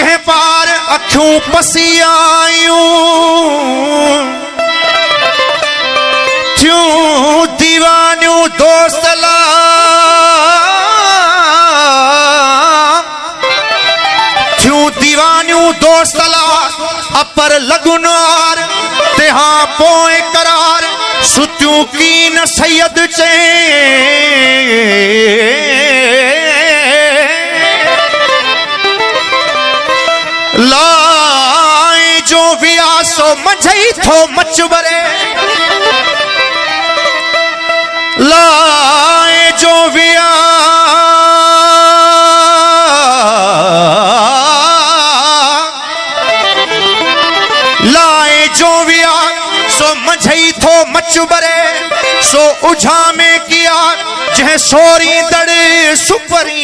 अखियों पसियायूं क्यों दीवानियों दोस्तला क्यों दीवानियों दोस्तला अपर लगुनार तेहा पोए करार सुत्यूं की न सैयद चे लाए जो वियासो मझई थो मचवरे लाए जो विया लाए जो विया सो मझई थो मचवरे सो उझा में किया जह सोरी दड़ सुपरी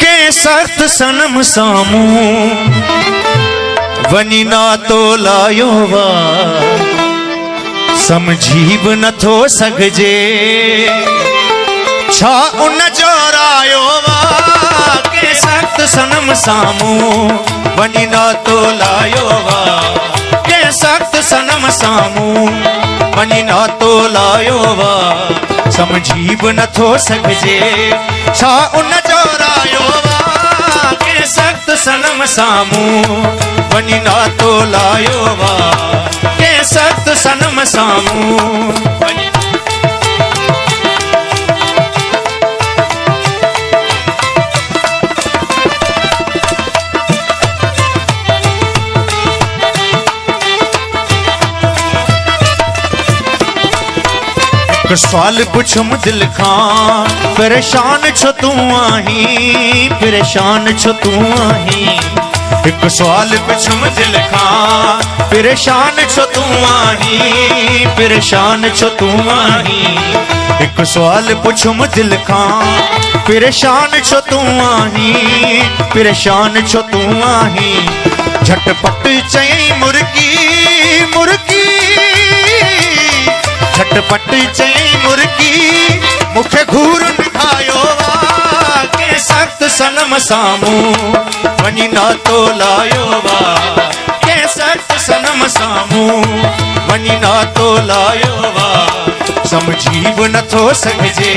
के सख्त सनम सामू वनी ना तो लायो वा समझी भी न थो सघजे छा उन जो रायो वा के सख्त सनम सामू वनी ना तो लायो वा के सख्त सनम सामू वनी ना तो लायो वा समझी भी न थो सघजे छा उन जो रायो वा के सख्त सनम सामू वनी ना तो लायो वा के सख्त सनम सामू वनी सवाल पुछम दिल खां परेशान छो तू आहीं परेशान छो तू आहीं एक सवाल पुछम दिल खां परेशान छो तू आहीं परेशान छो तू आहीं एक सवाल पुछम दिल खां परेशान छो तू आहीं परेशान छो तू आहीं झटपट चई मुर्गी मुर्गी झटपट चई मुर्गी मुखे घूर खायो वा के सख्त सनम सामू वनी ना तो लायो वा के सख्त सनम सामू वनी ना तो लायो वा समझी भी न थो सघजे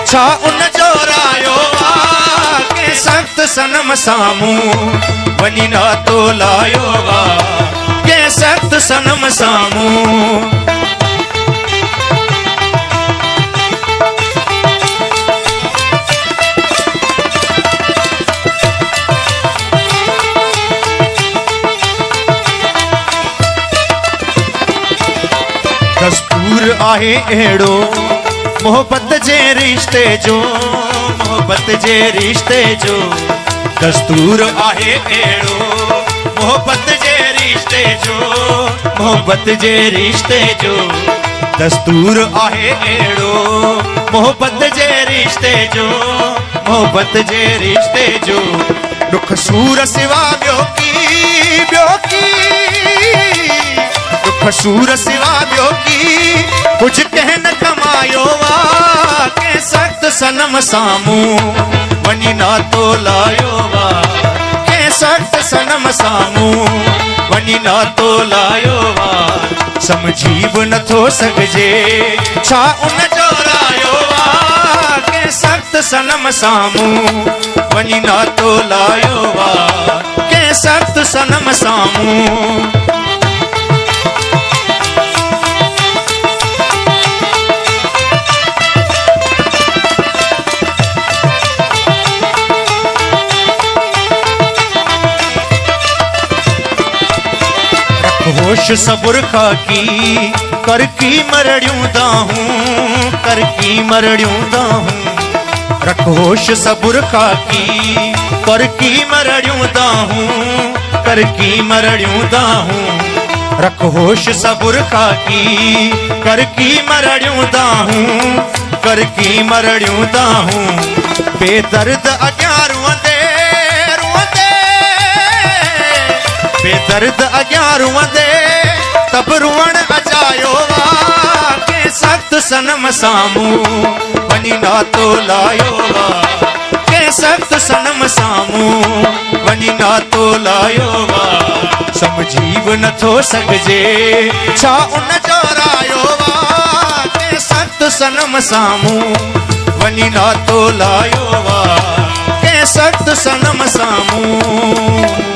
छा उन जो रायो वा के सख्त सनम सामू वनी ना तो लायो वा के सख्त सनम सामू दस्तूर आहे एड़ो मोहब्बत जे रिश्ते जो मोहब्बत जे रिश्ते जो दस्तूर आहे एड़ो मोहब्बत जे रिश्ते जो मोहब्बत जे रिश्ते जो दस्तूर आहे एड़ो मोहब्बत जे रिश्ते जो मोहब्बत जे रिश्ते जो दुख सूर सिवा ॿियो की दुख सूर सिवा ॿियो की कुछ कह न कमायो वा के सख्त सनम सामू वञी नातो लायो वार कंहिं सख़्त सनम साम्हूं वञी नातो लायो वार समझी बि नथो सघिजे छा उन जो लायो वार कंहिं सख़्त सनम साम्हूं वञी नातो लायो वार कंहिं सख़्त सनम साम्हूं होश सबुर खाकी कर की मरड़ियूं दाहूं कर की मरड़ियूं दाहूं रख होश सबुर खाकी कर की मरड़ियूं दाहूं कर की मरड़ियूं दाहूं रख होश सबुर खाकी कर की मरड़ियूं दाहूं कर की मरड़ियूं दाहूं बेदर्द अॻियां रुअंदे बेदर्द अॻियां रुअंदे तब रुअण अचायो वार कंहिं सख़्त सनम साम्हूं वञी नातो लायो वार कंहिं सख़्त सनम साम्हूं वञी नातो लायो वार समझी बि नथो सघिजे छा उन जो रायो वार कंहिं सख़्त सनम साम्हूं वञी नातो लायो वार कंहिं सख़्त सनम साम्हूं